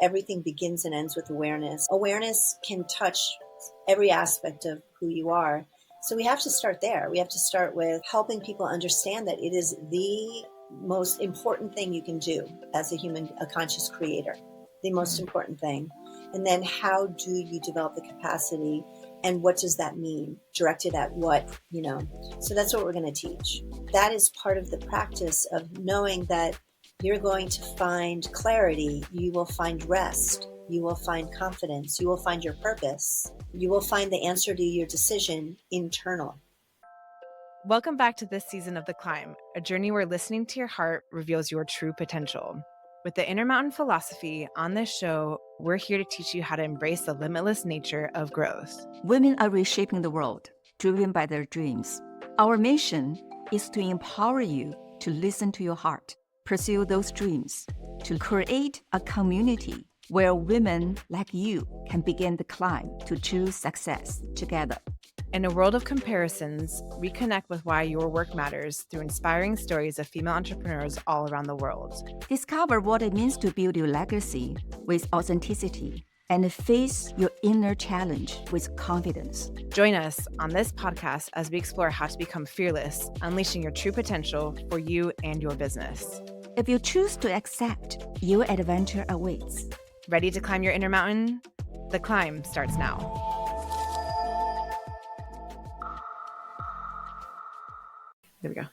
Everything begins and ends with awareness. Awareness can touch every aspect of who you are. So we have to start there. We have to start with helping people understand that it is the most important thing you can do as a conscious creator, the most important thing. And then how do you develop the capacity, and what does that mean? Directed at what, So that's what we're going to teach. That is part of the practice of knowing that you're going to find clarity. You will find rest. You will find confidence. You will find your purpose. You will find the answer to your decision internal. Welcome back to this season of The Climb, a journey where listening to your heart reveals your true potential. With the Intermountain philosophy, on this show, we're here to teach you how to embrace the limitless nature of growth. Women are reshaping the world, driven by their dreams. Our mission is to empower you to listen to your heart, pursue those dreams, to create a community where women like you can begin the climb to true success together. In a world of comparisons, reconnect with why your work matters through inspiring stories of female entrepreneurs all around the world. Discover what it means to build your legacy with authenticity and face your inner challenge with confidence. Join us on this podcast as we explore how to become fearless, unleashing your true potential for you and your business. If you choose to accept, your adventure awaits. Ready to climb your inner mountain? The climb starts now. There we go.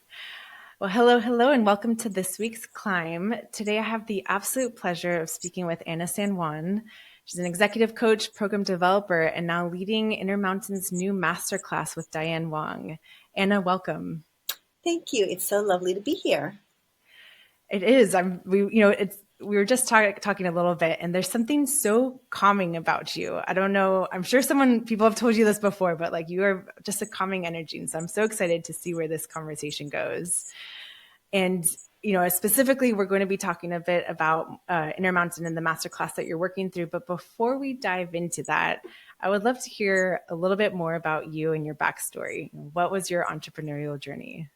Well, hello, and welcome to this week's Climb. Today, I have the absolute pleasure of speaking with Anna Sanjuan. She's an executive coach, program developer, and now leading Intermountain's new Masterclass with Diane Wong. Anna, welcome. Thank you. It's so lovely to be here. It is. We were just talking a little bit, and there's something so calming about you. I don't know. I'm sure people have told you this before, but you are just a calming energy. And so I'm so excited to see where this conversation goes. And, specifically, we're going to be talking a bit about Intermountain and the masterclass that you're working through. But before we dive into that, I would love to hear a little bit more about you and your backstory. What was your entrepreneurial journey?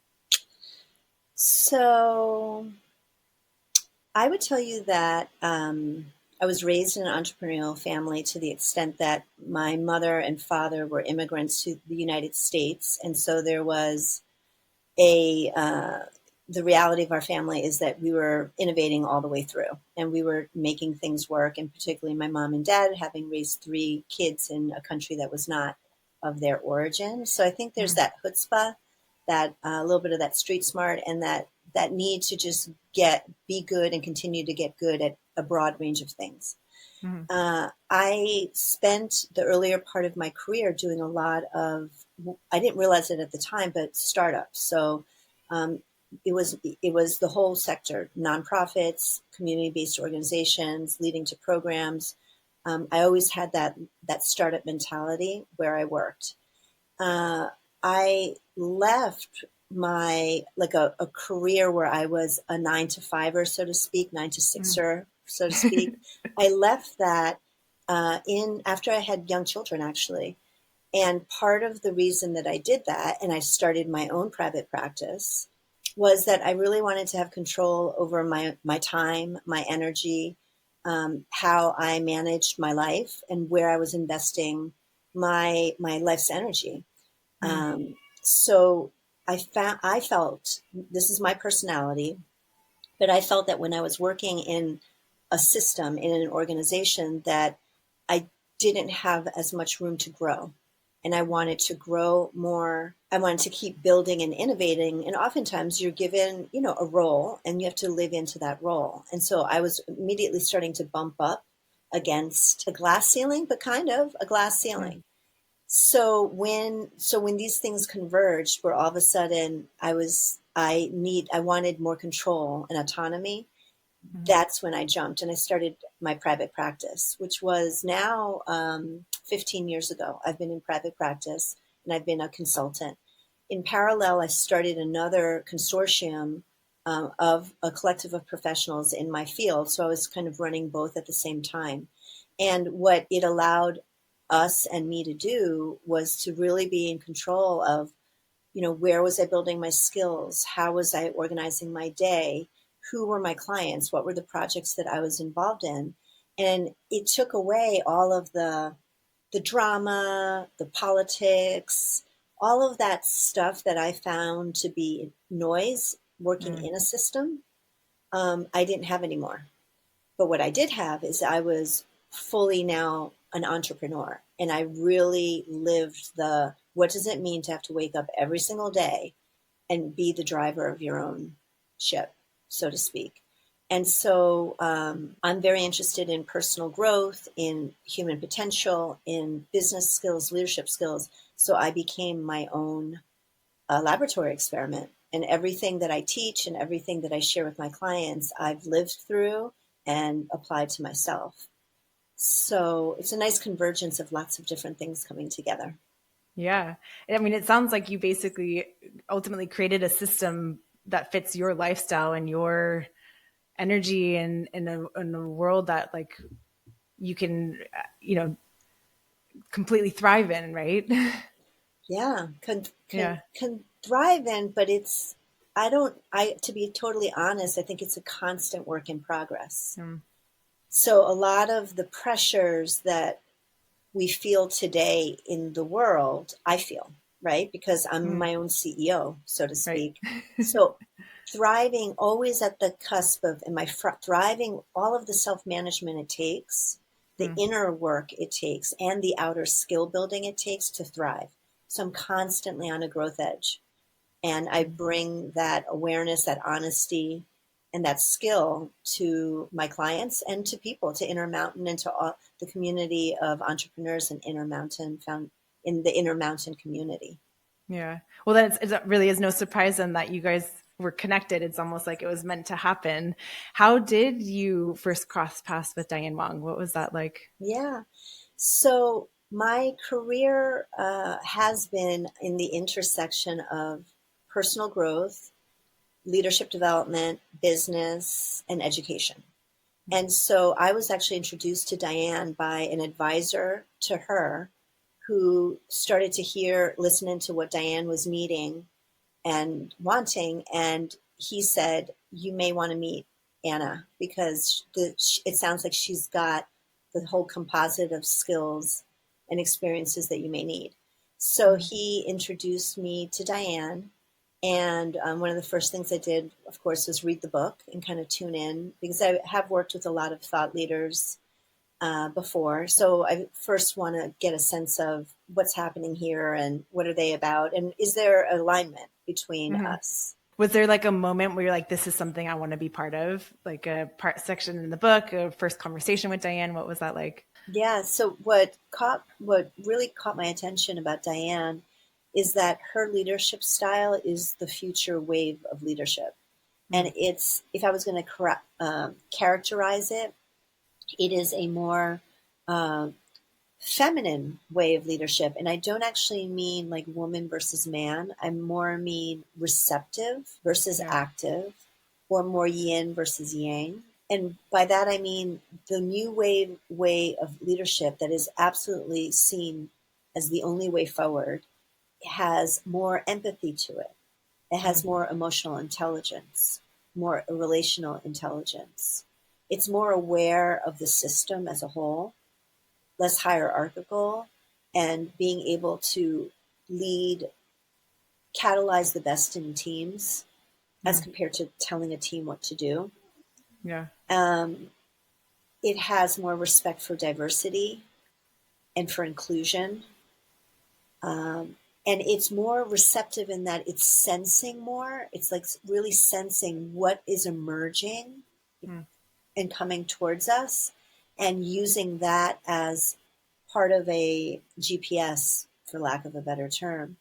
So I would tell you that I was raised in an entrepreneurial family to the extent that my mother and father were immigrants to the United States. And so there was the reality of our family is that we were innovating all the way through, and we were making things work. And particularly my mom and dad, having raised 3 kids in a country that was not of their origin. So I think there's that chutzpah, that a little bit of that street smart, and that need to just be good and continue to get good at a broad range of things. Mm-hmm. I spent the earlier part of my career doing a lot of, I didn't realize it at the time, but startups. So it was the whole sector, nonprofits, community-based organizations, leading to programs. I always had that startup mentality where I worked. I left a career where I was a 9-to-5er, so to speak, 9-to-6er, so to speak. I left that after I had young children, actually. And part of the reason that I did that, and I started my own private practice, was that I really wanted to have control over my time, my energy, how I managed my life, and where I was investing my life's energy. So I felt, this is my personality, but I felt that when I was working in a system, in an organization, that I didn't have as much room to grow. And I wanted to grow more. I wanted to keep building and innovating. And oftentimes you're given, a role, and you have to live into that role. And so I was immediately starting to bump up against a glass ceiling, but kind of a glass ceiling. So when these things converged, where all of a sudden I wanted more control and autonomy, that's when I jumped and I started my private practice, which was now 15 years ago. I've been in private practice and I've been a consultant. In parallel, I started another consortium of a collective of professionals in my field. So I was kind of running both at the same time. And what it allowed us and me to do was to really be in control of, where was I building my skills? How was I organizing my day? Who were my clients? What were the projects that I was involved in? And it took away all of the drama, the politics, all of that stuff that I found to be noise working Mm. in a system. I didn't have anymore. But what I did have is I was fully now an entrepreneur, and I really lived the what does it mean to have to wake up every single day and be the driver of your own ship, so to speak. And so I'm very interested in personal growth, in human potential, in business skills, leadership skills. So I became my own laboratory experiment. And everything that I teach and everything that I share with my clients, I've lived through and applied to myself. So it's a nice convergence of lots of different things coming together. Yeah. I mean, it sounds like you basically ultimately created a system that fits your lifestyle and your energy and in a world that like you can, completely thrive in, right? Yeah, Yeah. can thrive in, but I to be totally honest, I think it's a constant work in progress. Mm. So a lot of the pressures that we feel today in the world, I feel, right? Because I'm Mm. my own CEO, so to Right. speak. So thriving always at the cusp of, am I thriving all of the self-management it takes, the Mm. inner work it takes, and the outer skill building it takes to thrive. So I'm constantly on a growth edge. And I bring that awareness, that honesty, and that skill to my clients and to people, to Intermountain and to all the community of entrepreneurs in Intermountain found in the Intermountain community. Yeah. Well, then it really is no surprise then that you guys were connected. It's almost like it was meant to happen. How did you first cross paths with Diane Wong? What was that like? Yeah. So my career has been in the intersection of personal growth, leadership development, business, and education. And so I was actually introduced to Diane by an advisor to her who started to listen to what Diane was needing and wanting. And he said, you may want to meet Anna because it sounds like she's got the whole composite of skills and experiences that you may need. So Mm. he introduced me to Diane. And one of the first things I did, of course, was read the book and kind of tune in because I have worked with a lot of thought leaders before. So I first want to get a sense of what's happening here and what are they about, and is there alignment between Mm-hmm. us? Was there like a moment where you're like, this is something I want to be part of? Like a part section in the book, a first conversation with Diane? What was that like? Yeah. So what really caught my attention about Diane is that her leadership style is the future wave of leadership, Mm. and it's if I was going to characterize it, it is a more uh, feminine way of leadership. And I don't actually mean like woman versus man. I more mean receptive versus Yeah. active, or more yin versus yang. And by that, I mean the new way of leadership that is absolutely seen as the only way forward has more empathy to it. It has Mm. more emotional intelligence, more relational intelligence. It's more aware of the system as a whole, less hierarchical, and being able to lead, catalyze the best in teams as Mm. compared to telling a team what to do. Yeah. Um, it has more respect for diversity and for inclusion. Um, and it's more receptive in that it's sensing more. It's like really sensing what is emerging Mm. and coming towards us and using that as part of a GPS, for lack of a better term.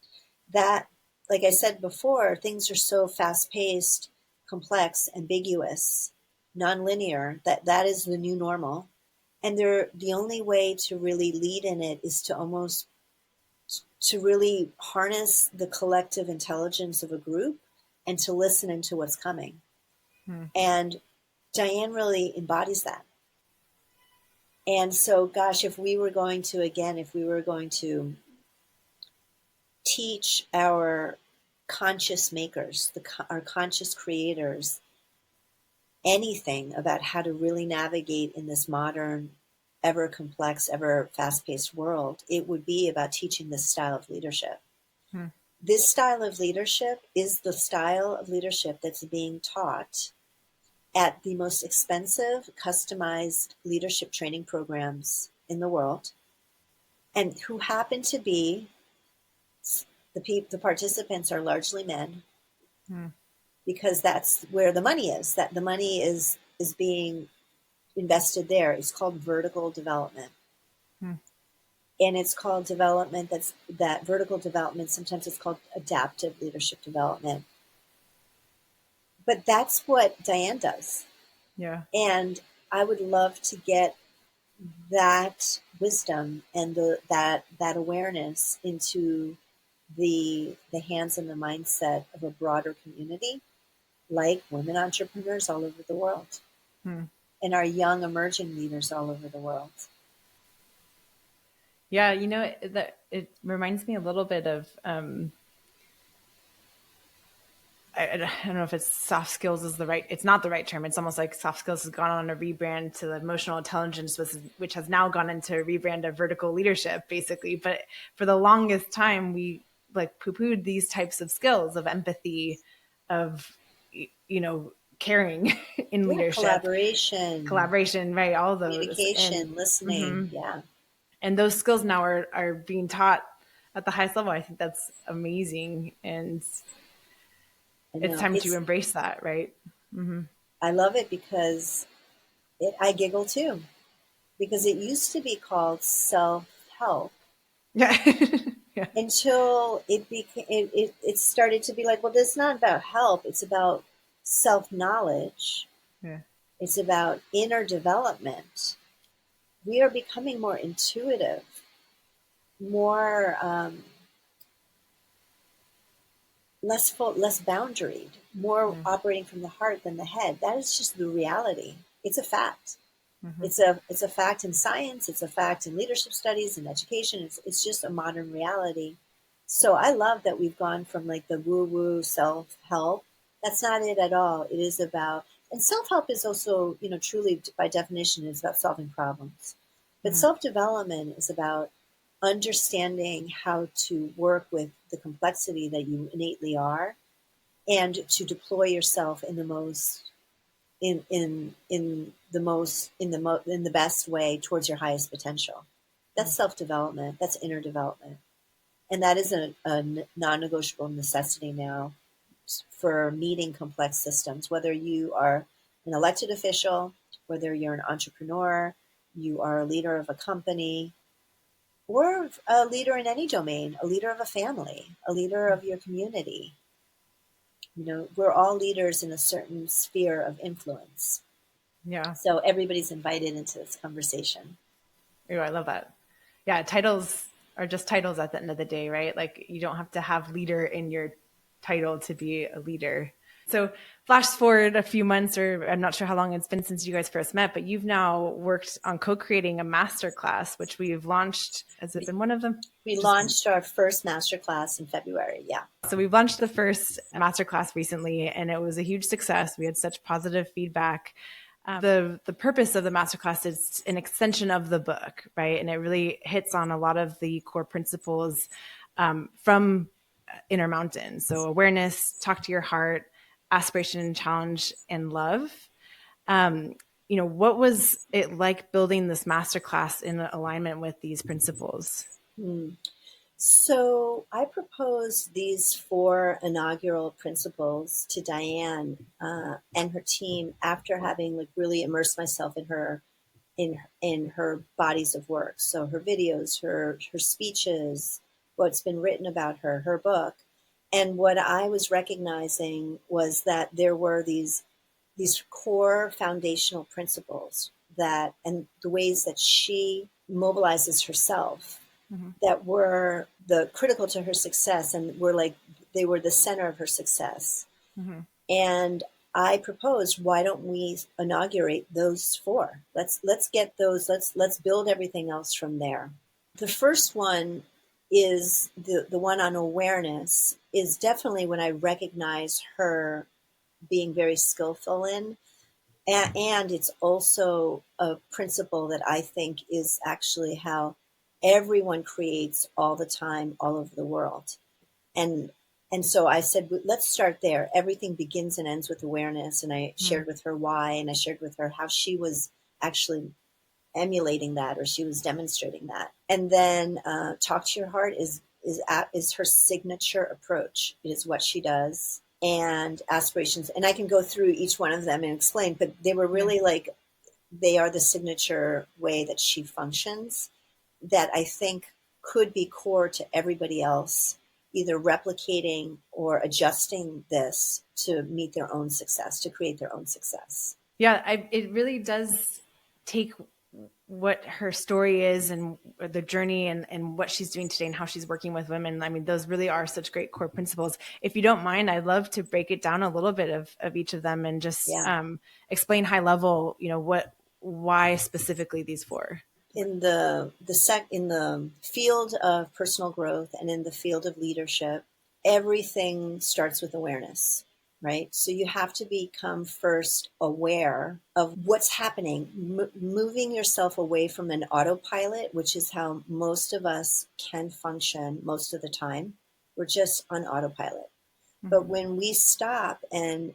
That, like I said before, things are so fast paced, complex, ambiguous, nonlinear, that is the new normal. And the only way to really lead in it is to really harness the collective intelligence of a group and to listen into what's coming. Mm. And Diane really embodies that. And so, gosh, if we were going to teach our conscious makers, our conscious creators, anything about how to really navigate in this modern, ever complex, ever fast-paced world, it would be about teaching this style of leadership. Hmm. This style of leadership is the style of leadership that's being taught at the most expensive, customized leadership training programs in the world, and who happen to be the participants are largely men, Hmm. because that's where the money is. That the money is being invested there. It's called vertical development. Hmm. And it's called development that vertical development. Sometimes it's called adaptive leadership development. But that's what Diane does. Yeah. And I would love to get that wisdom and that awareness into the hands and the mindset of a broader community, like women entrepreneurs all over the world, Hmm. and our young emerging leaders all over the world. Yeah, it reminds me a little bit of I don't know if it's soft skills is it's not the right term. It's almost like soft skills has gone on a rebrand to the emotional intelligence, which has now gone into a rebrand of vertical leadership, basically. But for the longest time, we like poo-pooed these types of skills of empathy, of, caring in Yeah, leadership, collaboration, right? All those. communication, listening. Mhm. Yeah. And those skills now are being taught at the highest level. I think that's amazing. And I it's know. time to embrace that, right? Mm-hmm. I love it because I giggle too, because it used to be called self-help Yeah. Yeah. until it started to be like, well, this is not about help. It's about self-knowledge. Yeah. It's about inner development. We are becoming more intuitive, more less boundaried, more Yeah. operating from the heart than the head. That is just the reality. It's a fact. Mm-hmm. It's a fact in science. It's a fact in leadership studies and education. It's just a modern reality. So I love that we've gone from like the woo woo self help. That's not it at all. It is about, and self help is also, truly by definition, is about solving problems. But Mm-hmm. self development is about understanding how to work with the complexity that you innately are, and to deploy yourself in the most in the best way towards your highest potential. That's self-development. That's inner development. And that is a non-negotiable necessity now for meeting complex systems, whether you are an elected official, whether you're an entrepreneur, you are a leader of a company, or a leader in any domain, a leader of a family, a leader of your community. We're all leaders in a certain sphere of influence. Yeah. So everybody's invited into this conversation. Oh, I love that. Yeah. Titles are just titles at the end of the day, right? Like you don't have to have leader in your title to be a leader. So flash forward a few months, or I'm not sure how long it's been since you guys first met, but you've now worked on co-creating a masterclass, which we've launched. Has it been one of them? We launched our first masterclass in February. Yeah. So we've launched the first masterclass recently, and it was a huge success. We had such positive feedback. The purpose of the masterclass is an extension of the book, right? And it really hits on a lot of the core principles from Inner Mountain. So awareness, talk to your heart, aspiration, challenge, and love. What was it like building this masterclass in alignment with these principles? So I proposed these 4 inaugural principles to Diane and her team after having really immersed myself in her bodies of work. So her videos, her speeches, what's been written about her book. And what I was recognizing was that there were these core foundational principles and the ways that she mobilizes herself, Mm-hmm. that were the critical to her success, and they were the center of her success. Mm-hmm. And I proposed, why don't we inaugurate those 4? Let's get those. Let's build everything else from there. The first one is the one on awareness, is definitely when I recognize her being very skillful in. And it's also a principle that I think is actually how everyone creates all the time, all over the world. And and so I said, let's start there. Everything begins and ends with awareness. And I Mm. shared with her why, and I shared with her how she was actually emulating that, or she was demonstrating that. And then talk to your heart is her signature approach. It is what she does, and aspirations. And I can go through each one of them and explain, but they were really like, they are the signature way that she functions, that I think could be core to everybody else, either replicating or adjusting this to meet their own success, to create their own success. Yeah, it really does take what her story is and the journey and what she's doing today and how she's working with women. I mean, those really are such great core principles. If you don't mind, I'd love to break it down a little bit of each of them and just Yeah. explain high level, why specifically these four. In the field of personal growth and in the field of leadership, everything starts with awareness, right? So you have to become first aware of what's happening, moving yourself away from an autopilot, which is how most of us can function most of the time. We're just on autopilot. But Mm-hmm. when we stop and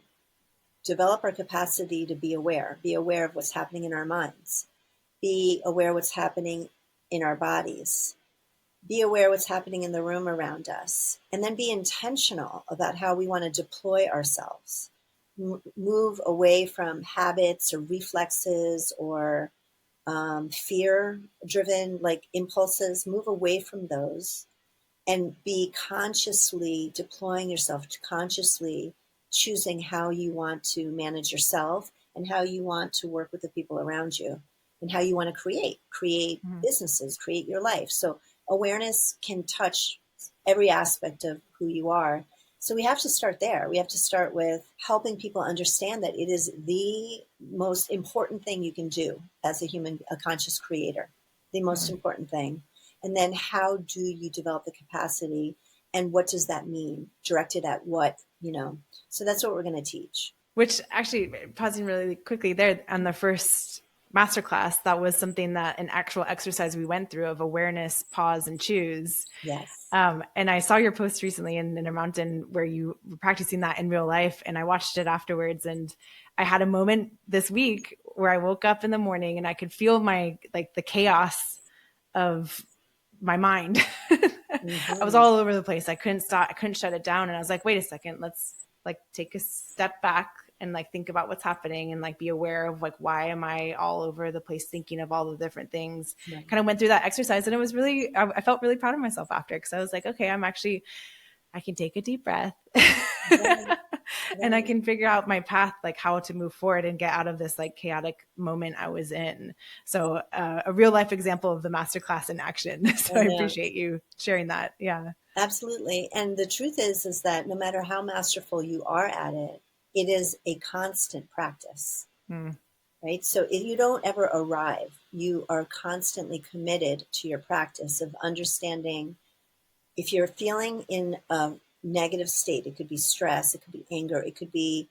develop our capacity to be aware of what's happening in our minds, be aware what's happening in our bodies, be aware what's happening in the room around us, and then be intentional about how we want to deploy ourselves. Move away from habits or reflexes or fear driven like impulses, move away from those and be consciously deploying yourself, consciously choosing how you want to manage yourself and how you want to work with the people around you and how you want to create Mm-hmm. businesses, create your life. So awareness can touch every aspect of who you are. So we have to start there. We have to start with helping people understand that it is the most important thing you can do as a conscious creator, the most important thing. And then how do you develop the capacity and what does that mean? Directed at what, So that's what we're going to teach. Which actually, pausing really quickly there on the first masterclass, that was something that an actual exercise we went through of awareness, pause, and choose. Yes. And I saw your post recently in Intermountain where you were practicing that in real life, and I watched it afterwards. And I had a moment this week where I woke up in the morning and I could feel the chaos of my mind. I was Mm-hmm. all over the place. I couldn't stop. I couldn't shut it down. And I was like, wait a second, let's take a step back and think about what's happening and be aware of why am I all over the place thinking of all the different things. Right. Kind of went through that exercise, and it was really, I felt really proud of myself after, because I was like, okay, I can take a deep breath. Right. And I Right. can figure out my path, how to move forward and get out of this chaotic moment I was in. So a real life example of the masterclass in action. So I And appreciate you sharing that. Yeah. absolutely. And the truth is that no matter how masterful you are at it, it is a constant practice, Mm. right? So if you don't ever arrive, you are constantly committed to your practice of understanding. If you're feeling in a negative state, it could be stress, it could be anger, it could be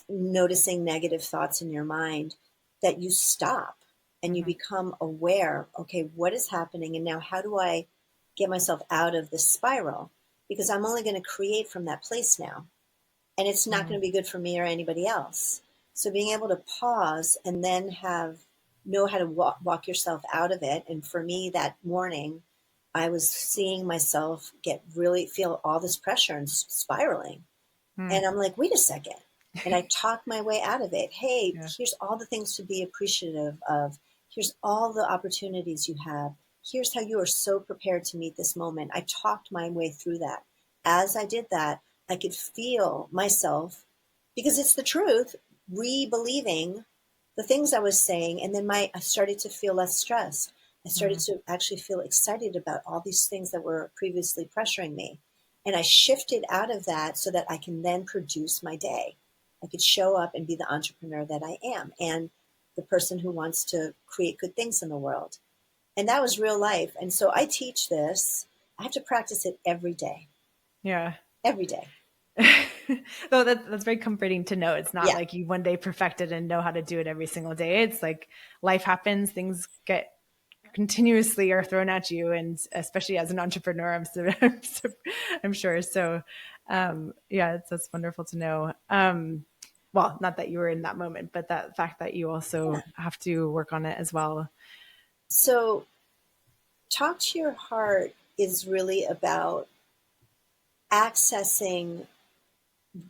noticing negative thoughts in your mind, that you stop and you Mm-hmm. become aware, okay, what is happening? And now how do I get myself out of this spiral? Because I'm only going to create from that place now. And it's not Mm-hmm. going to be good for me or anybody else. So being able to pause and then know how to walk yourself out of it. And for me that morning, I was seeing myself feel all this pressure and spiraling. Mm. And I'm like, wait a second. And I talked my way out of it. Hey, Yeah. here's all the things to be appreciative of. Here's all the opportunities you have. Here's how you are so prepared to meet this moment. I talked my way through that. As I did that, I could feel myself, because it's the truth, re-believing the things I was saying. And then I started to feel less stressed. I started Mm. to actually feel excited about all these things that were previously pressuring me. And I shifted out of that so that I can then produce my day. I could show up and be the entrepreneur that I am and the person who wants to create good things in the world. And that was real life. And so I teach this. I have to practice it every day, Yeah. every day. So that's very comforting to know. It's not Yeah. like you one day perfected and know how to do it every single day. It's like life happens, things get continuously are thrown at you, and especially as an entrepreneur, I'm sure. So, yeah, that's wonderful to know. Well, not that you were in that moment, but that fact that you also have to work on it as well. So talk to your heart is really about accessing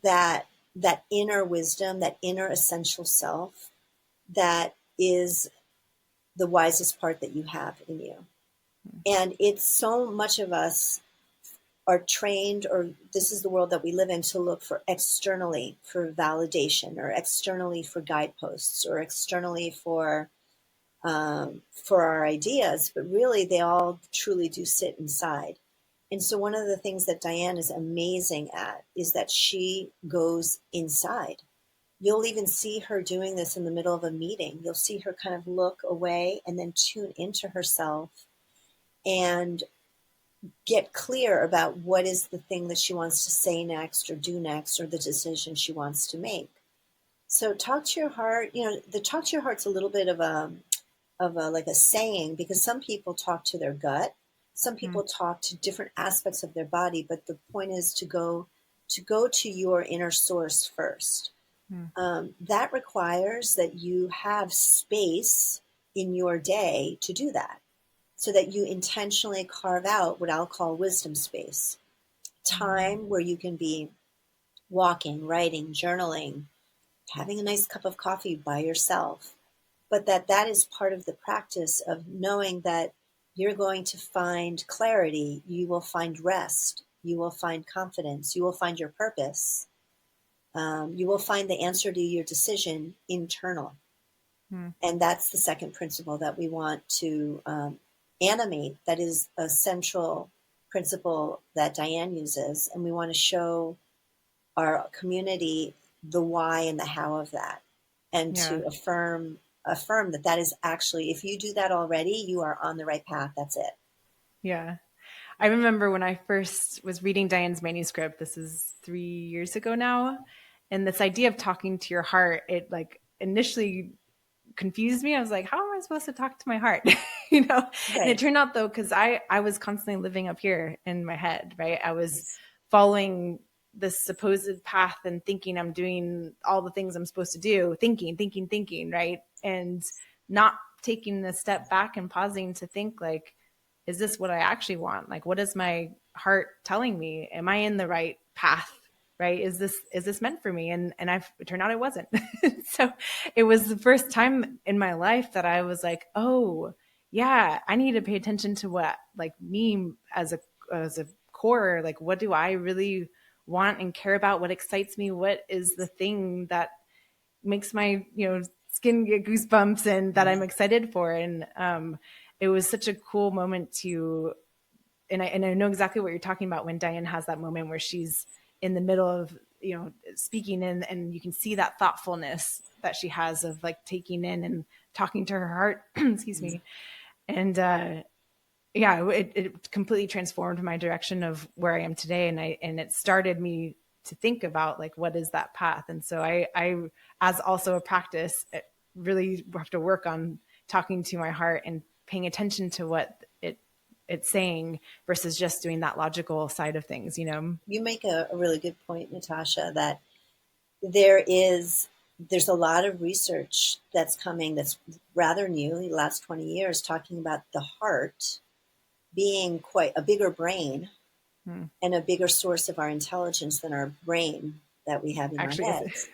that inner wisdom, that inner essential self that is the wisest part that you have in you. And it's so much of us are trained, or this is the world that we live in, to look for externally for validation, or externally for guideposts, or externally for our ideas, but really they all truly do sit inside. And so one of the things that Diane is amazing at is that she goes inside. You'll even see her doing this in the middle of a meeting. You'll see her kind of look away and then tune into herself and get clear about what is the thing that she wants to say next or do next, or the decision she wants to make. So talk to your heart. The talk to your heart's a little bit of a like a saying, because some people talk to their gut, some people talk to different aspects of their body, but the point is to go to your inner source first. That requires that you have space in your day to do that, so that you intentionally carve out what I'll call wisdom space, time where you can be walking, writing, journaling, having a nice cup of coffee by yourself, but that is part of the practice of knowing that you're going to find clarity, you will find rest, you will find confidence, you will find your purpose, you will find the answer to your decision internal. And that's the second principle that we want to animate. That is a central principle that Diane uses, and we want to show our community the why and the how of that, and Yeah. to affirm that is actually, if you do that already, you are on the right path. That's it. Yeah. I remember when I first was reading Diane's manuscript, this is 3 years ago now. And this idea of talking to your heart, it like initially confused me. I was like, how am I supposed to talk to my heart? And it turned out though, because I was constantly living up here in my head, right? I was following this supposed path and thinking I'm doing all the things I'm supposed to do, thinking, right? And not taking a step back and pausing to think like, is this what I actually want? Like, what is my heart telling me? Am I in the right path? Right? Is this meant for me? And it turned out it wasn't. So it was the first time in my life that I was like, oh yeah, I need to pay attention to what, like, me as a core, like, what do I really want and care about? What excites me? What is the thing that makes my, skin get goosebumps and that I'm excited for? And it was such a cool moment to, and I know exactly what you're talking about when Diane has that moment where she's in the middle of, speaking and you can see that thoughtfulness that she has of like taking in and talking to her heart, excuse me. And yeah, it completely transformed my direction of where I am today. And it started me to think about like, what is that path? And so I as also a practice, really have to work on talking to my heart and paying attention to what it's saying versus just doing that logical side of things, You make a really good point, Natasha, that there's a lot of research that's coming that's rather new, the last 20 years, talking about the heart being quite a bigger brain and a bigger source of our intelligence than our brain that we have in Actually our heads.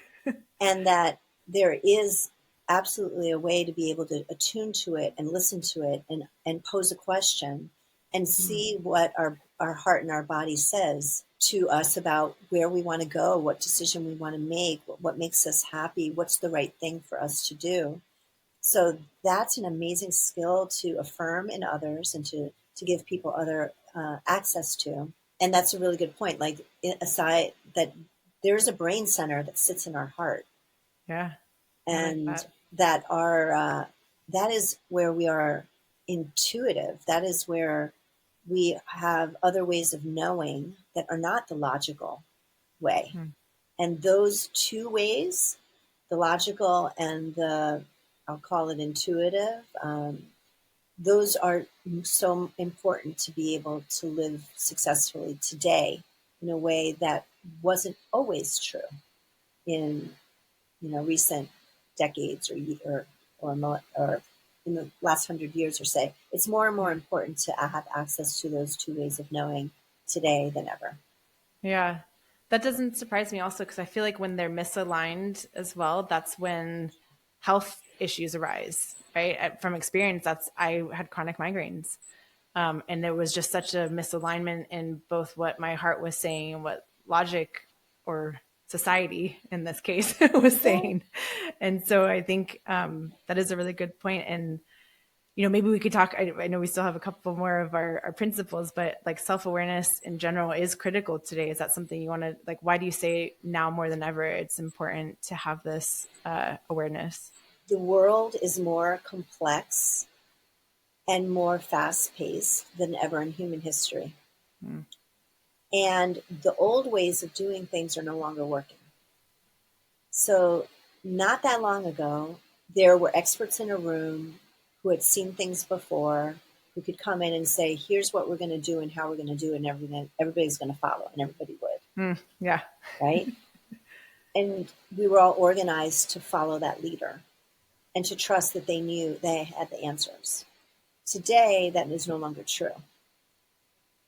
And that there is absolutely a way to be able to attune to it and listen to it and pose a question and see what our heart and our body says to us about where we want to go, what decision we want to make, what makes us happy, what's the right thing for us to do. So that's an amazing skill to affirm in others and to give people other access to. And that's a really good point. Like, aside that there's a brain center that sits in our heart. Yeah. And like that is where we are intuitive. That is where we have other ways of knowing that are not the logical way. And those two ways, the logical and the, I'll call it intuitive, those are so important to be able to live successfully today in a way that wasn't always true in, recent decades or in the last 100 years or say. It's more and more important to have access to those two ways of knowing today than ever. Yeah. That doesn't surprise me also, because I feel like when they're misaligned as well, that's when health issues arise, right? From experience, I had chronic migraines. And there was just such a misalignment in both what my heart was saying and what logic, or society in this case, was saying. And so I think that is a really good point. And maybe we could talk, I know we still have a couple more of our principles, but like self-awareness in general is critical today. Is that something you want to, like, why do you say now more than ever it's important to have this awareness? The world is more complex and more fast-paced than ever in human history. And the old ways of doing things are no longer working. So not that long ago, there were experts in a room who had seen things before, who could come in and say, here's what we're going to do and how we're going to do it, and everybody's going to follow, and everybody would. Yeah. Right? And we were all organized to follow that leader and to trust that they knew they had the answers. Today, that is no longer true.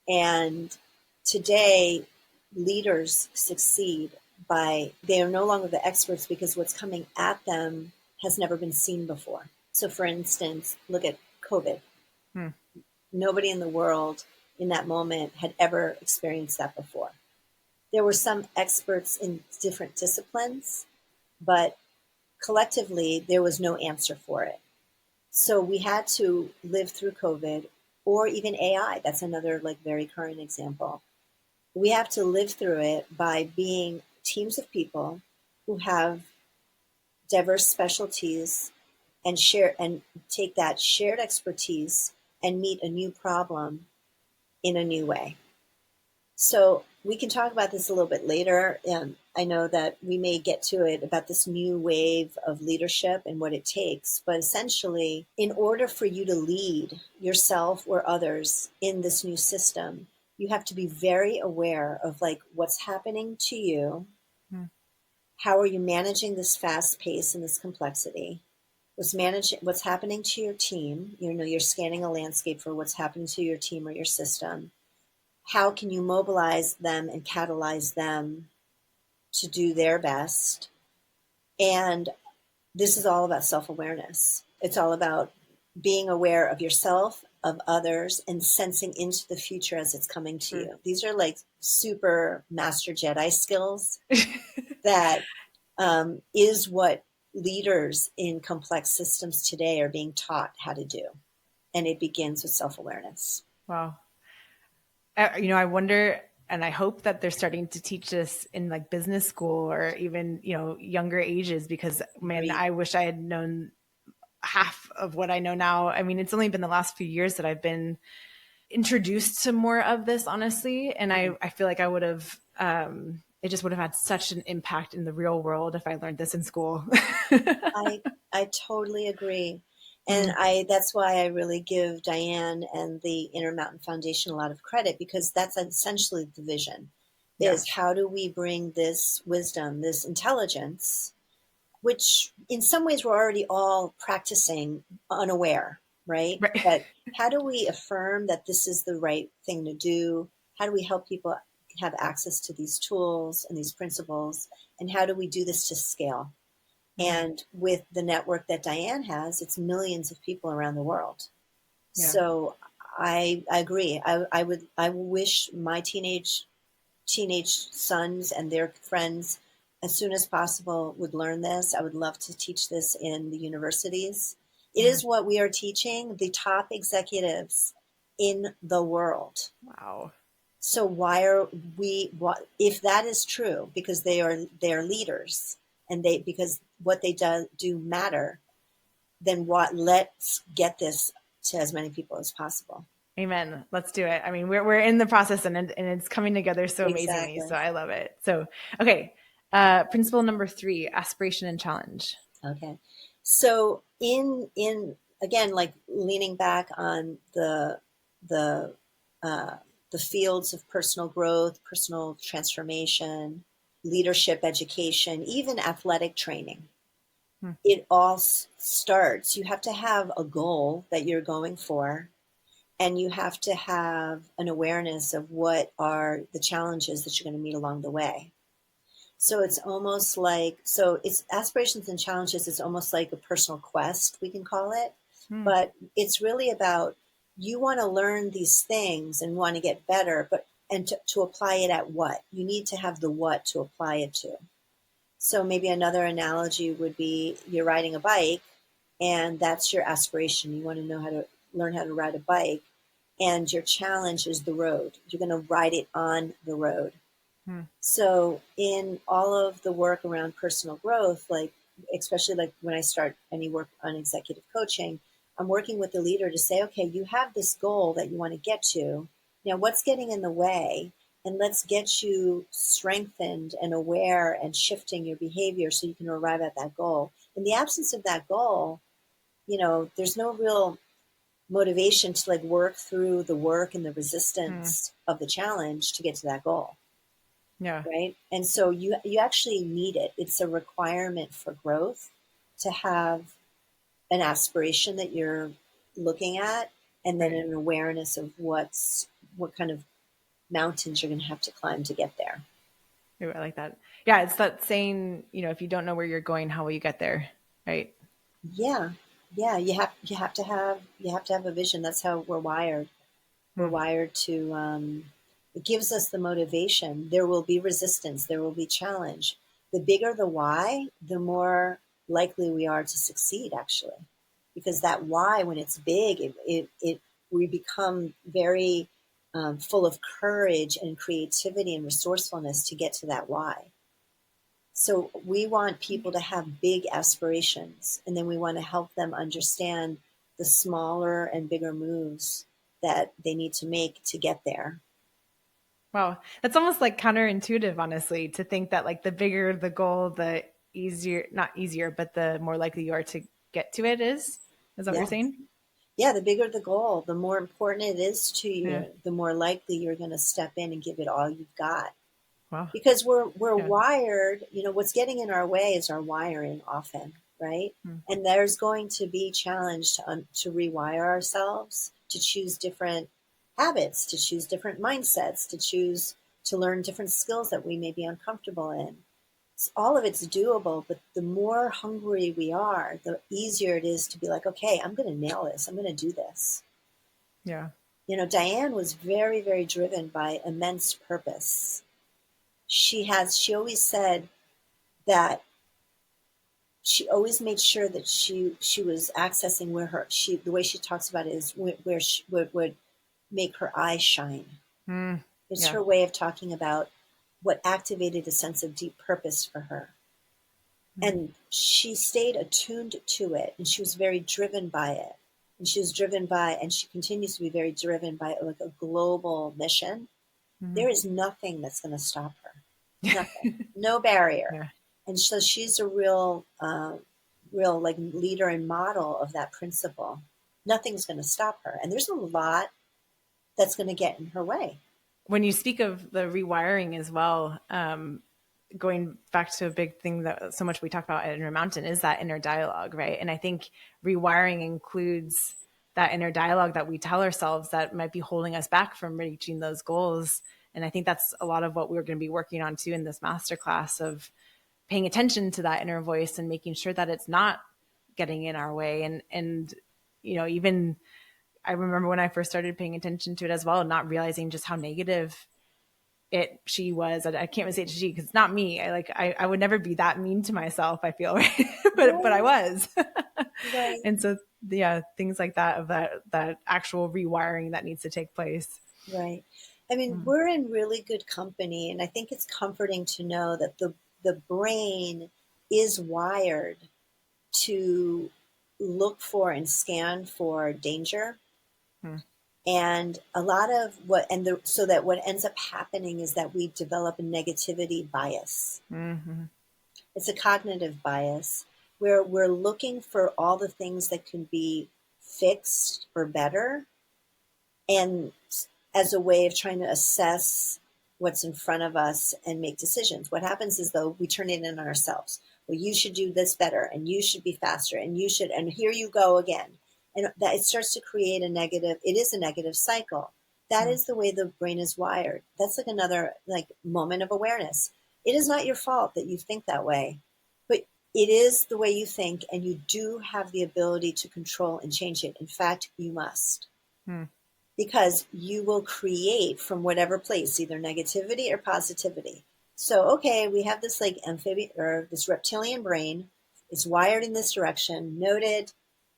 And today, leaders succeed they are no longer the experts because what's coming at them has never been seen before. So for instance, look at COVID. Nobody in the world in that moment had ever experienced that before. There were some experts in different disciplines, but collectively there was no answer for it. So we had to live through COVID, or even AI. That's another very current example. We have to live through it by being teams of people who have diverse specialties and take that shared expertise and meet a new problem in a new way. So we can talk about this a little bit later. And I know that we may get to it about this new wave of leadership and what it takes. But essentially, in order for you to lead yourself or others in this new system, you have to be very aware of what's happening to you. How are you managing this fast pace and this complexity? What's happening to your team? You're scanning a landscape for what's happening to your team or your system. How can you mobilize them and catalyze them to do their best? And this is all about self-awareness. It's all about being aware of yourself, of others, and sensing into the future as it's coming to you. These are super master Jedi skills that is what leaders in complex systems today are being taught how to do. And it begins with self-awareness. Wow. I wonder, and I hope that they're starting to teach this in business school or even, younger ages, because man, I wish I had known half of what I know now. I mean, it's only been the last few years that I've been introduced to more of this, honestly. And I feel like I would have, it just would have had such an impact in the real world if I learned this in school. I totally agree. And that's why I really give Diane and the Intermountain Foundation a lot of credit, because that's essentially the vision, is how do we bring this wisdom, this intelligence, which in some ways we're already all practicing unaware, right? But how do we affirm that this is the right thing to do? How do we help people have access to these tools and these principles? And how do we do this to scale? And with the network that Diane has, it's millions of people around the world. Yeah. So I agree. I wish my teenage sons and their friends as soon as possible would learn this. I would love to teach this in the universities. It is what we are teaching the top executives in the world. Wow. So why are if that is true, because they are leaders, and because what they do matter, then let's get this to as many people as possible. Amen. Let's do it. I mean, we're in the process, and it's coming together so amazingly. Exactly. So I love it. So, okay. Principle number 3, aspiration and challenge. Okay. So in again, like leaning back on the uh, the fields of personal growth, personal transformation, leadership education, even athletic training, Hmm. it all starts. You have to have a goal that you're going for, and you have to have an awareness of what are the challenges that you're going to meet along the way. So it's almost like, so it's aspirations and challenges. It's almost like a personal quest, we can call it. Hmm. But it's really about, you want to learn these things and want to get better, but, and to apply it at what? You need to have the what to apply it to. So maybe another analogy would be, you're riding a bike and that's your aspiration. You want to know how to learn how to ride a bike, and your challenge is the road. You're going to ride it on the road. Hmm. So in all of the work around personal growth, like especially like when I start any work on executive coaching, I'm working with the leader to say, okay, you have this goal that you want to get to. Now, what's getting in the way? And let's get you strengthened and aware and shifting your behavior so you can arrive at that goal. In the absence of that goal, there's no real motivation to like work through the work and the Hmm. resistance of the challenge to get to that goal. Yeah. Right. And so you actually need it. It's a requirement for growth to have an aspiration that you're looking at, and then Right. an awareness of what kind of mountains you're going to have to climb to get there. Ooh, I like that. Yeah. It's that saying, if you don't know where you're going, how will you get there? Right. Yeah. Yeah. You have to have a vision. That's how we're wired. We're Hmm. wired to, it gives us the motivation. There will be resistance, there will be challenge. The bigger the why, the more likely we are to succeed, actually. Because that why, when it's big, we become very full of courage and creativity and resourcefulness to get to that why. So we want people to have big aspirations, and then we want to help them understand the smaller and bigger moves that they need to make to get there. Wow. That's almost like counterintuitive, honestly, to think that like the bigger the goal, the easier, not easier, but the more likely you are to get to it is. Is that what you're Yeah. saying? Yeah. The bigger the goal, the more important it is to Yeah. you, the more likely you're going to step in and give it all you've got. Wow. Because we're Yeah. wired, what's getting in our way is our wiring often, right? Hmm. And there's going to be challenge to rewire ourselves, to choose different habits, to choose different mindsets, to choose to learn different skills that we may be uncomfortable in. All of it's doable, but the more hungry we are, the easier it is to be like, okay, I'm going to nail this. I'm going to do this. Yeah. Diane was very, very driven by immense purpose. She always said that she always made sure that she was accessing where the way she talks about it is where she would make her eyes shine. Hmm. It's Yeah. her way of talking about what activated a sense of deep purpose for her. Hmm. And she stayed attuned to it, and she was very driven by it. And she was driven by, and she continues to be very driven by like a global mission. Hmm. There is nothing that's going to stop her. Nothing. No barrier. Yeah. And so she's a real like leader and model of that principle. Nothing's going to stop her. And there's a lot that's going to get in her way. When you speak of the rewiring as well, going back to a big thing that so much we talk about at Intermountain is that inner dialogue, right? And I think rewiring includes that inner dialogue that we tell ourselves that might be holding us back from reaching those goals. And I think that's a lot of what we're going to be working on too in this masterclass of paying attention to that inner voice and making sure that it's not getting in our way. And even I remember when I first started paying attention to it as well, not realizing just how negative she was. I can't even say it's she because it's not me. I would never be that mean to myself, I feel, right? but I Right. was. Right. And so yeah, things like that of that actual rewiring that needs to take place. Right. I mean, Mm. we're in really good company, and I think it's comforting to know that the brain is wired to look for and scan for danger. Mm. And a lot of so that what ends up happening is that we develop a negativity bias. Mm-hmm. It's a cognitive bias where we're looking for all the things that can be fixed or better, and as a way of trying to assess what's in front of us and make decisions. What happens is, though, we turn it in on ourselves. Well, you should do this better, and you should be faster, and you should, and here you go again. And that it starts to create it is a negative cycle. That is the way the brain is wired. That's like another moment of awareness. It is not your fault that you think that way, but it is the way you think, and you do have the ability to control and change it. In fact, you must, Mm. because you will create from whatever place, either negativity or positivity. So, okay, we have this amphibian or this reptilian brain. It's wired in this direction. Noted.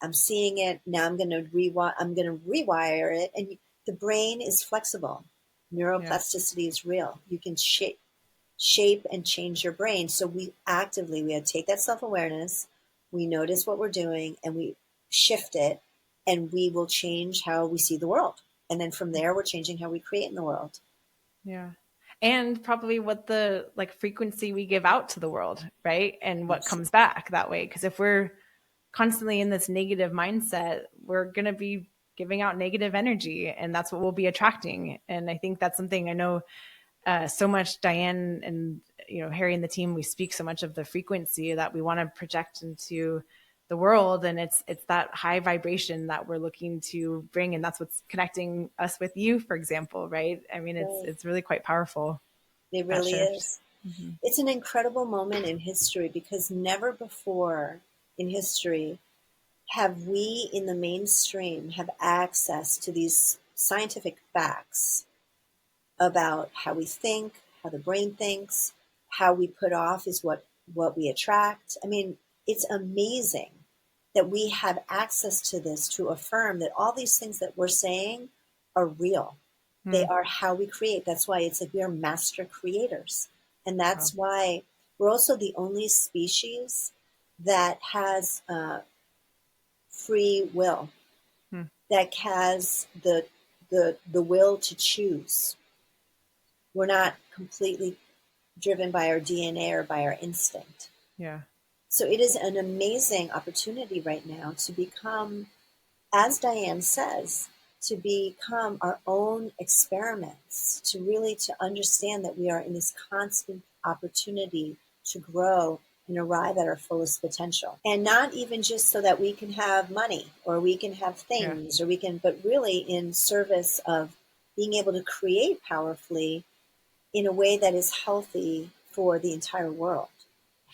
I'm seeing it now. I'm going to rewire it, and the brain is flexible. Yeah. Neuroplasticity is real. You can shape and change your brain. So we have to take that self-awareness, we notice what we're doing, and we shift it, and we will change how we see the world. And then from there, we're changing how we create in the world. Yeah. And probably what the frequency we give out to the world, right? And what Absolutely. comes back that way. Because if we're constantly in this negative mindset, we're going to be giving out negative energy, and that's what we'll be attracting. And I think that's something I know so much Diane and Harry and the team, we speak so much of the frequency that we want to project into the world, and it's that high vibration that we're looking to bring, and that's what's connecting us with you, for example, right? I mean, Right. it's really quite powerful, It that really shift. is. Mm-hmm. It's an incredible moment in history, because never before in history have we in the mainstream have access to these scientific facts about how we think, how the brain thinks, how we put off is what we attract. I mean, it's amazing that we have access to this to affirm that all these things that we're saying are real. They Mm. are how we create. That's why it's like we are master creators. And Wow. that's why we're also the only species that has free will, Mm. that has the will to choose. We're not completely driven by our DNA or by our instinct. Yeah. So it is an amazing opportunity right now to become, as Diane says, to become our own experiments, to understand that we are in this constant opportunity to grow and arrive at our fullest potential. And not even just so that we can have money or we can have Yeah. things but really in service of being able to create powerfully in a way that is healthy for the entire world,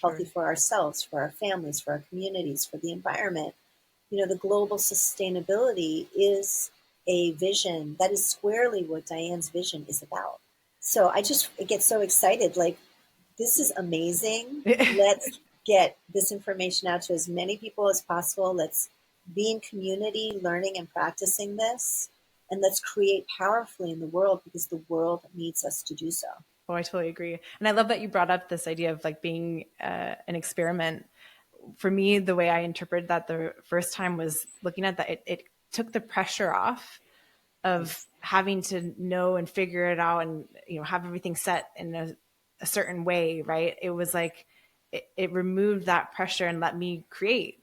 healthy Sure. for ourselves, for our families, for our communities, for the environment. The global sustainability is a vision that is squarely what Diane's vision is about. So I get so excited. Like, this is amazing. Let's get this information out to as many people as possible. Let's be in community learning and practicing this. And let's create powerfully in the world, because the world needs us to do so. Oh, I totally agree. And I love that you brought up this idea of being an experiment. For me, the way I interpreted that the first time was looking at that, it took the pressure off of Yes. having to know and figure it out and have everything set in a certain way, right? It was like it removed that pressure and let me create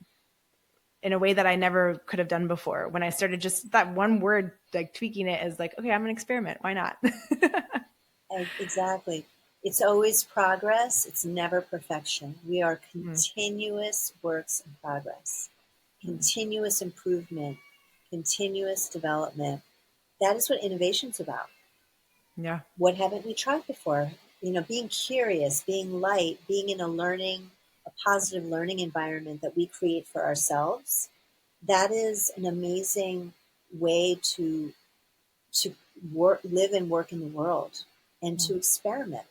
in a way that I never could have done before. When I started just that one word, tweaking it as okay, I'm an experiment. Why not? Exactly. It's always progress. It's never perfection. We are Mm. continuous works in progress, continuous improvement, continuous development. That is what innovation's about. Yeah. What haven't we tried before? Being curious, being light, being in a positive learning environment that we create for ourselves. That is an amazing way to live and work in the world, and to experiment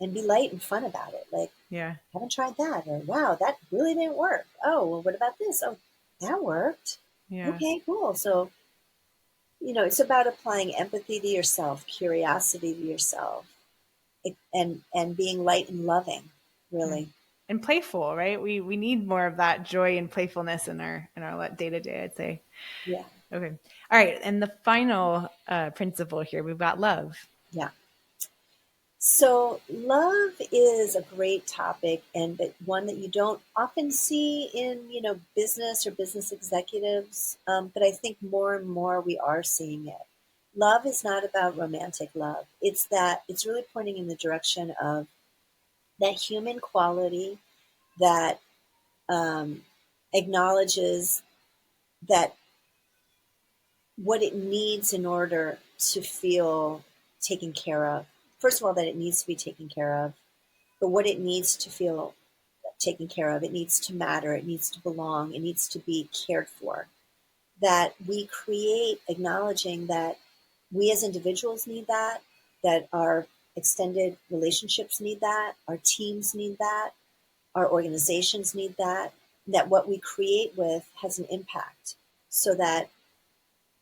and be light and fun about it. Like, Yeah. haven't tried that, or wow, that really didn't work. Oh, well, what about this? Oh, that worked. Yeah. Okay, cool. So, it's about applying empathy to yourself, curiosity to yourself, and being light and loving, Yeah. really. And playful, right? We need more of that joy and playfulness in our day to day, I'd say. Yeah. Okay. All right. And the final principle here, we've got love. Yeah. So love is a great topic, and but one that you don't often see in, business or business executives. But I think more and more we are seeing it. Love is not about romantic love. It's really pointing in the direction of that human quality that um, acknowledges that what it needs in order to feel taken care of. First of all, that it needs to be taken care of, but what it needs to feel taken care of, it needs to matter, it needs to belong, it needs to be cared for. That we create acknowledging that we as individuals need that our extended relationships need that, our teams need that, our organizations need that what we create with has an impact. So that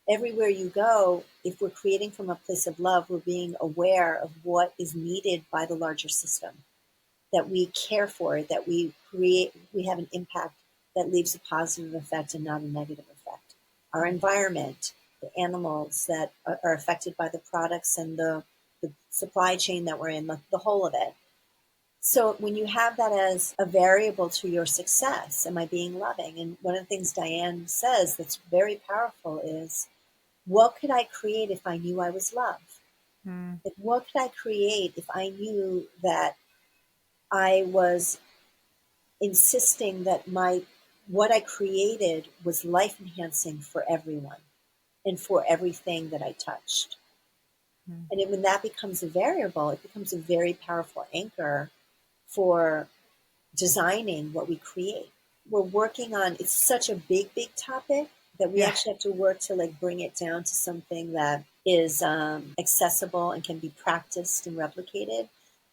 everywhere you go, if we're creating from a place of love, we're being aware of what is needed by the larger system, that we care for it, that we have an impact that leaves a positive effect and not a negative effect. Our environment, the animals that are affected by the products and the supply chain that we're in, the whole of it. So when you have that as a variable to your success, am I being loving? And one of the things Diane says that's very powerful is, what could I create if I knew I was loved? Mm. Like, what could I create if I knew that I was insisting that what I created was life enhancing for everyone and for everything that I touched? Mm. And when that becomes a variable, it becomes a very powerful anchor for designing what we create. We're working on, it's such a big topic that we Yeah. actually have to work to bring it down to something that is accessible and can be practiced and replicated.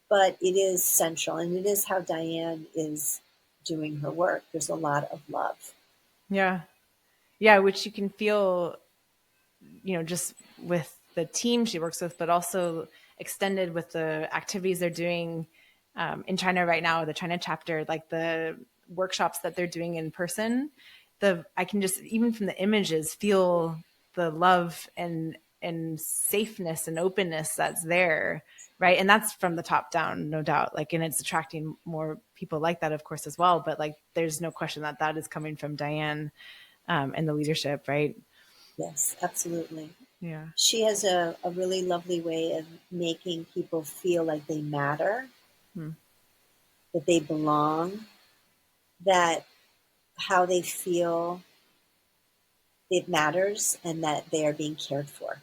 But it is central, and it is how Diane is doing her work. There's a lot of love. Yeah. Yeah. Which you can feel, just with the team she works with, but also extended with the activities they're doing in China right now, the China chapter, like the workshops that they're doing in person. I can just, even from the images, feel the love and safeness and openness that's there, right? And that's from the top down, no doubt. And it's attracting more people like that, of course, as well. But there's no question that is coming from Diane and the leadership, right? Yes, absolutely. Yeah. She has a really lovely way of making people feel like they matter, Hmm. that they belong, that how they feel, it matters, and that they are being cared for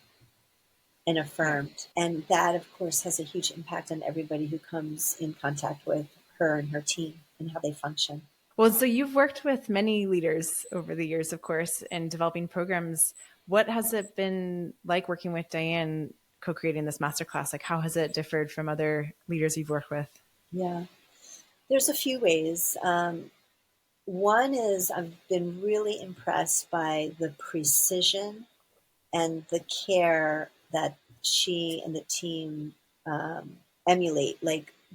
and Yeah. affirmed. And that, of course, has a huge impact on everybody who comes in contact with her and her team and how they function. Well, so you've worked with many leaders over the years, of course, in developing programs. What has it been like working with Diane, co-creating this masterclass? How has it differed from other leaders you've worked with? Yeah, there's a few ways. One is I've been really impressed by the precision and the care that she and the team emulate.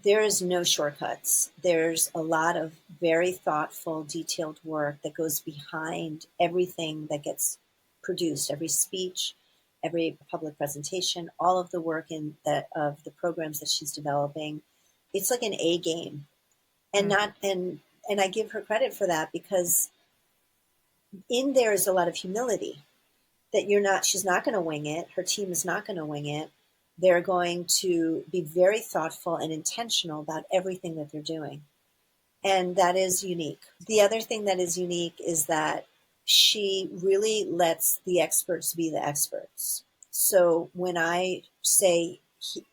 There is no shortcuts. There's a lot of very thoughtful, detailed work that goes behind everything that gets produced, every speech, every public presentation, all of the work of the programs that she's developing. It's like an A game, and Hmm. not and I give her credit for that, because in there is a lot of humility, that she's not going to wing it. Her team is not going to wing it. They're going to be very thoughtful and intentional about everything that they're doing. And that is unique. The other thing that is unique is that she really lets the experts be the experts. So when I say,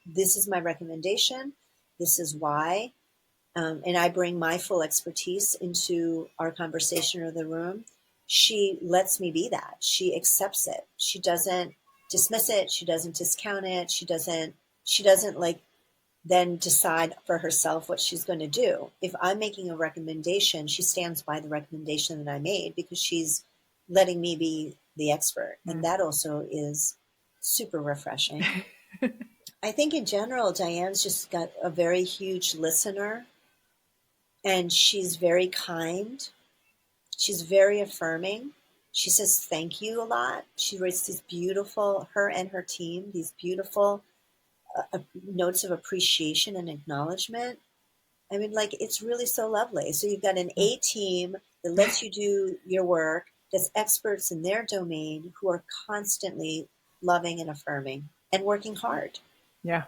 this is my recommendation, this is why, and I bring my full expertise into our conversation or the room, she lets me be that. She accepts it. She doesn't dismiss it. She doesn't discount it. She doesn't then decide for herself what she's going to do. If I'm making a recommendation, she stands by the recommendation that I made, because she's letting me be the expert. Hmm. And that also is super refreshing. I think in general, Diane's just got a very huge listener, and she's very kind. She's very affirming. She says thank you a lot. She writes these beautiful, her and her team, these beautiful notes of appreciation and acknowledgement. I mean, like, it's really so lovely. So you've got an A team that lets you do your work, that's experts in their domain, who are constantly loving and affirming and working hard. Yeah.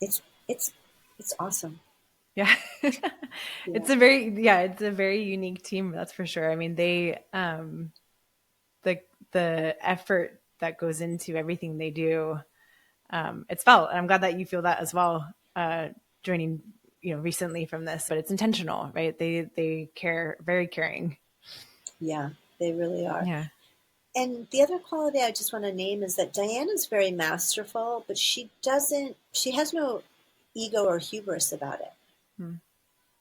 It's it's it's awesome. Yeah. Yeah. It's a very unique team, that's for sure. I mean, the effort that goes into everything they do, it's felt, and I'm glad that you feel that as well, joining, recently from this, but it's intentional, right? They care, very caring. Yeah, they really are. Yeah. And the other quality I just want to name is that Diana's very masterful, but she has no ego or hubris about it. Hmm.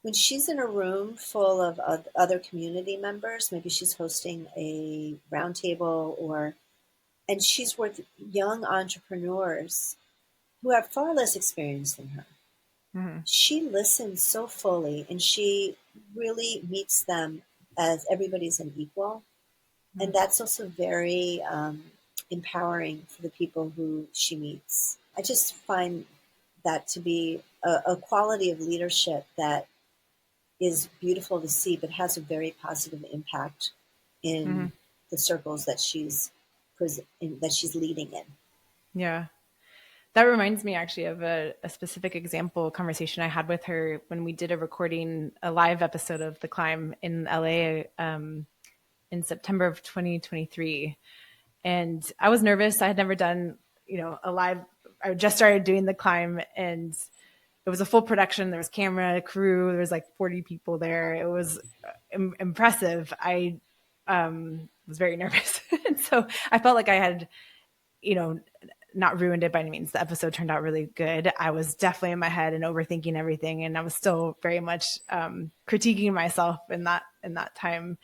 When she's in a room full of other community members, maybe she's hosting a roundtable, and she's with young entrepreneurs who have far less experience than her. Mm-hmm. She listens so fully, and she really meets them as everybody's an equal. And that's also very empowering for the people who she meets. I just find that to be a quality of leadership that is beautiful to see, but has a very positive impact Mm-hmm. in the circles that that she's leading in. Yeah. That reminds me actually of a specific example conversation I had with her when we did a live episode of The Climb in LA, in September of 2023. And I was nervous. I had never done, a live, I just started doing The Climb, and it was a full production. There was camera, crew, there was like 40 people there. It was impressive. I was very nervous. And so I felt like I had, you know, not ruined it by any means. The episode turned out really good. I was definitely in my head and overthinking everything, and I was still very much critiquing myself in that time.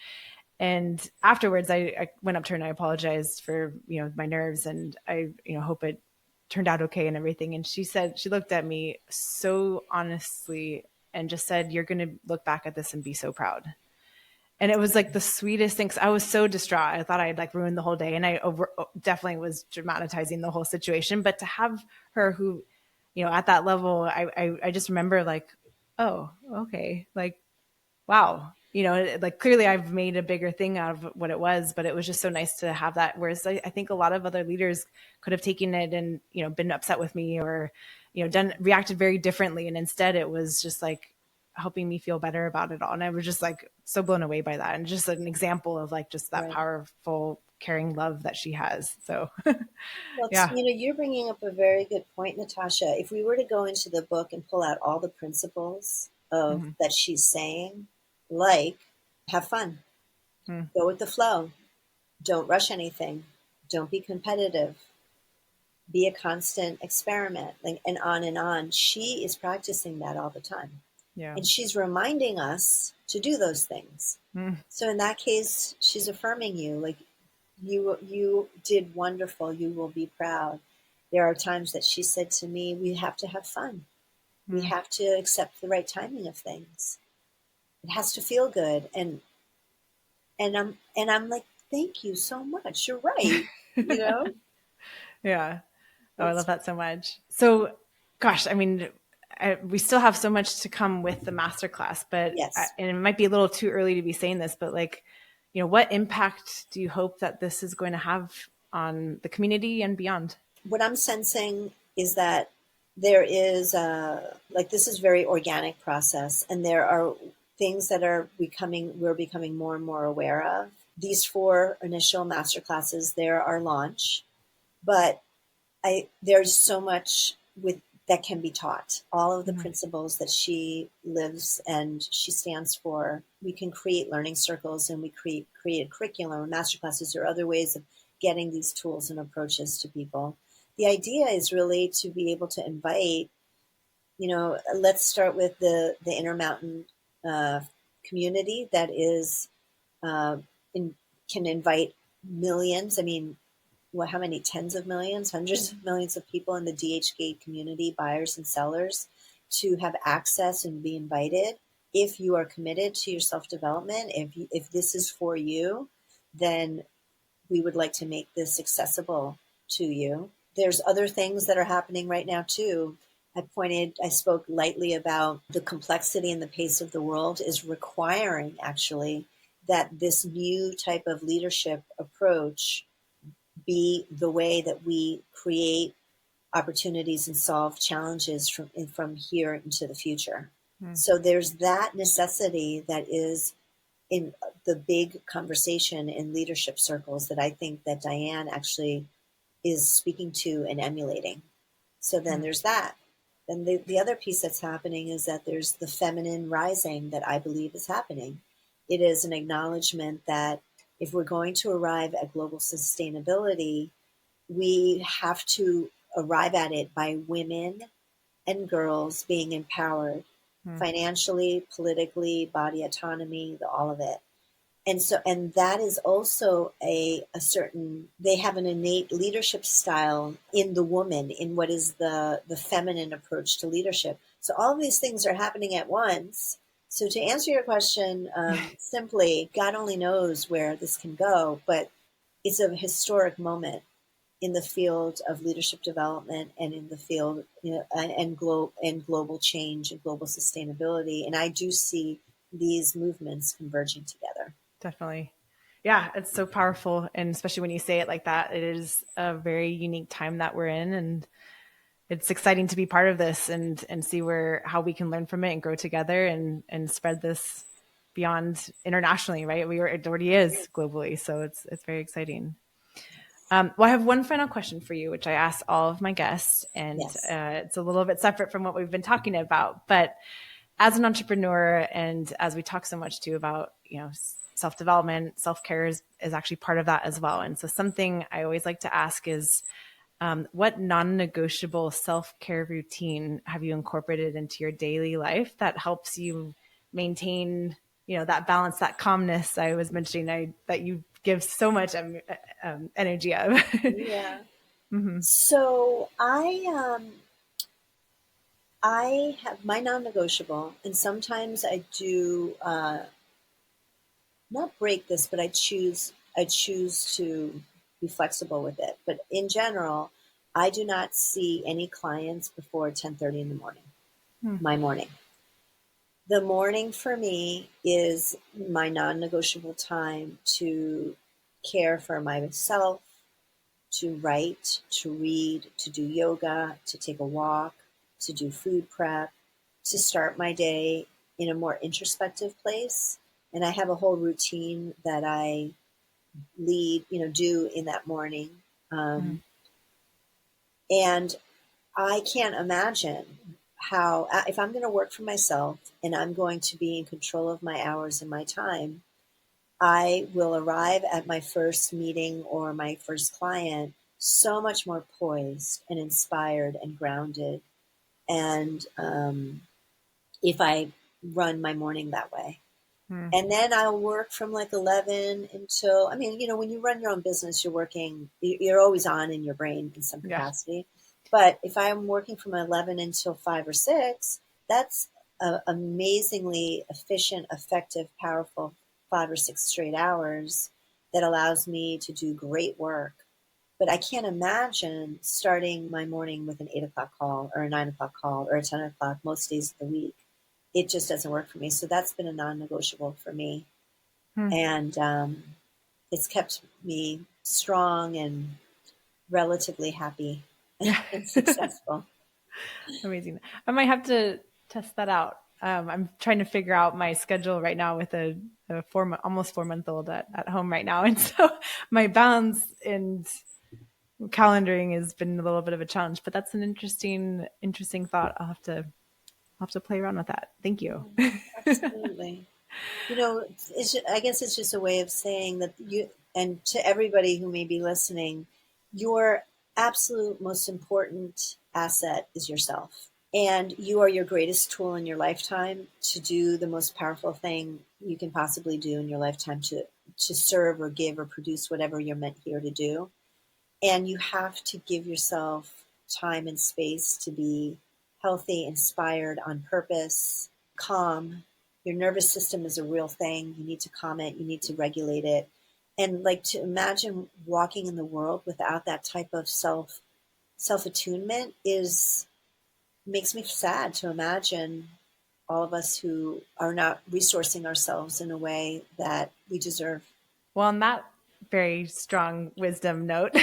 And afterwards, I went up to her and I apologized for my nerves, and I hope it turned out okay and everything. And she looked at me so honestly and just said, "You're going to look back at this and be so proud." And it was like the sweetest thing. I was so distraught. I thought I had like ruined the whole day, and definitely was dramatizing the whole situation. But to have her who, at that level, I just remember like, oh, okay, like, wow, like clearly I've made a bigger thing out of what it was, but it was just so nice to have that. Whereas I think a lot of other leaders could have taken it and, been upset with me, or, reacted very differently. And instead it was just like helping me feel better about it all. And I was just like so blown away by that. And just an example of like just that Right. powerful, caring love that she has. So Well, yeah. you're bringing up a very good point, Natasha. If we were to go into the book and pull out all the principles of Mm-hmm. that she's saying, like, have fun, Mm-hmm. go with the flow, don't rush anything, don't be competitive, be a constant experiment, like, and on and on. She is practicing that all the time. Yeah. And she's reminding us to do those things. Mm-hmm. So in that case, she's affirming you, like, you did wonderful. You will be proud. There are times that she said to me, we have to have fun. We have to accept the right timing of things. It has to feel good. And I'm like, thank you so much. You're right. You know, Yeah. Oh, I love it's that so much. So, gosh, I mean, we still have so much to come with the masterclass, but yes. and it might be a little too early to be saying this, but like, what impact do you hope that this is going to have on the community and beyond? What I'm sensing is that there is like, this is very organic process, and there are things that we're becoming more and more aware of. These 4 initial master classes, they're our launch, but there's so much with that can be taught. All of the Mm-hmm. principles that she lives and she stands for, we can create learning circles, and we create a curriculum, master classes, or other ways of getting these tools and approaches to people. The idea is really to be able to invite, let's start with the Intermountain community that is uh, can invite millions. I mean, how many tens of millions, hundreds of millions of people in the DHgate community, buyers and sellers, to have access and be invited. If you are committed to your self-development, if this is for you, then we would like to make this accessible to you. There's other things that are happening right now too. I spoke lightly about the complexity and the pace of the world is requiring actually that this new type of leadership approach be the way that we create opportunities and solve challenges from here into the future. So there's that necessity that is in the big conversation in leadership circles that I think that Diane actually is speaking to and emulating. So then there's that. Then the other piece that's happening is that there's the feminine rising that I believe is happening. It is an acknowledgement that if we're going to arrive at global sustainability, we have to arrive at it by women and girls being empowered financially, politically, body autonomy, all of it. And that is also a certain, they have an innate leadership style in the woman, in what is the feminine approach to leadership. So all of these things are happening at once. So to answer your question, simply, God only knows where this can go, but it's a historic moment in the field of leadership development and in the field, and global change and global sustainability. And I do see these movements converging together. Definitely. Yeah, it's so powerful. And especially when you say it like that, it is a very unique time that we're in. And it's exciting to be part of this and see how we can learn from it and grow together and spread this beyond internationally, right? It already is globally. So it's very exciting. Well, I have one final question for you, which I ask all of my guests, and Yes. It's a little bit separate from what we've been talking about. But as an entrepreneur, and as we talk so much too about, self-development, self-care is actually part of that as well. And so something I always like to ask is, what non-negotiable self-care routine have you incorporated into your daily life that helps you maintain, that balance, that calmness I was mentioning that you give so much energy of? Yeah. So I have my non-negotiable, and sometimes I do not break this, but I choose to be flexible with it. But in general, I do not see any clients before 10:30 in the morning. My morning. The morning for me is my non-negotiable time to care for myself, to write, to read, to do yoga, to take a walk, to do food prep, to start my day in a more introspective place. And I have a whole routine that I do in that morning. And I can't imagine how, if I'm going to work for myself and I'm going to be in control of my hours and my time, I will arrive at my first meeting or my first client so much more poised and inspired and grounded. And if I run my morning that way. And then I'll work from like 11 until, when you run your own business, you're always on in your brain in some capacity. But if I'm working from 11 until 5 or 6, that's an amazingly efficient, effective, powerful 5 or 6 straight hours that allows me to do great work. But I can't imagine starting my morning with an 8 o'clock call or a 9 o'clock call or a 10 o'clock most days of the week. It just doesn't work for me. So that's been a non-negotiable for me. And it's kept me strong and relatively happy and successful. Amazing. I might have to test that out. I'm trying to figure out my schedule right now with a almost 4-month-old at home right now. And so my balance and calendaring has been a little bit of a challenge, but that's an interesting thought. I'll have to play around with that. Thank you. Absolutely. I guess it's just a way of saying that and to everybody who may be listening, your absolute most important asset is yourself. And you are your greatest tool in your lifetime to do the most powerful thing you can possibly do in your lifetime to serve or give or produce whatever you're meant here to do. And you have to give yourself time and space to be healthy, inspired, on purpose, calm. Your nervous system is a real thing. You need to calm it. You need to regulate it. And like to imagine walking in the world without that type of self attunement makes me sad to imagine all of us who are not resourcing ourselves in a way that we deserve. Well, on that very strong wisdom note,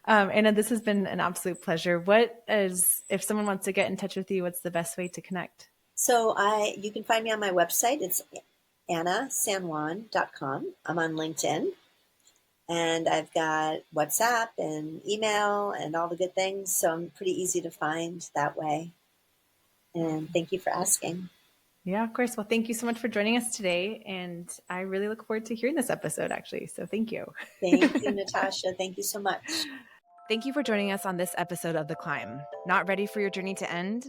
Anna, this has been an absolute pleasure. If someone wants to get in touch with you, what's the best way to connect? So you can find me on my website. It's annasanjuan.com. I'm on LinkedIn, and I've got WhatsApp and email and all the good things. So I'm pretty easy to find that way. And thank you for asking. Yeah, of course. Well, thank you so much for joining us today. And I really look forward to hearing this episode, actually. So thank you. Thank you, Natasha. Thank you so much. Thank you for joining us on this episode of The Climb. Not ready for your journey to end?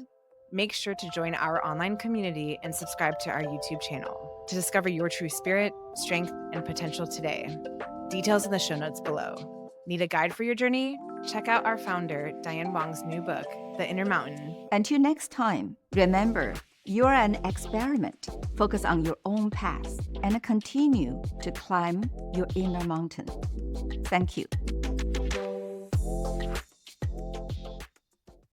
Make sure to join our online community and subscribe to our YouTube channel to discover your true spirit, strength, and potential today. Details in the show notes below. Need a guide for your journey? Check out our founder, Diane Wong's new book, The Inner Mountain. Until next time, remember, you're an experiment. Focus on your own path and continue to climb your inner mountain. Thank you.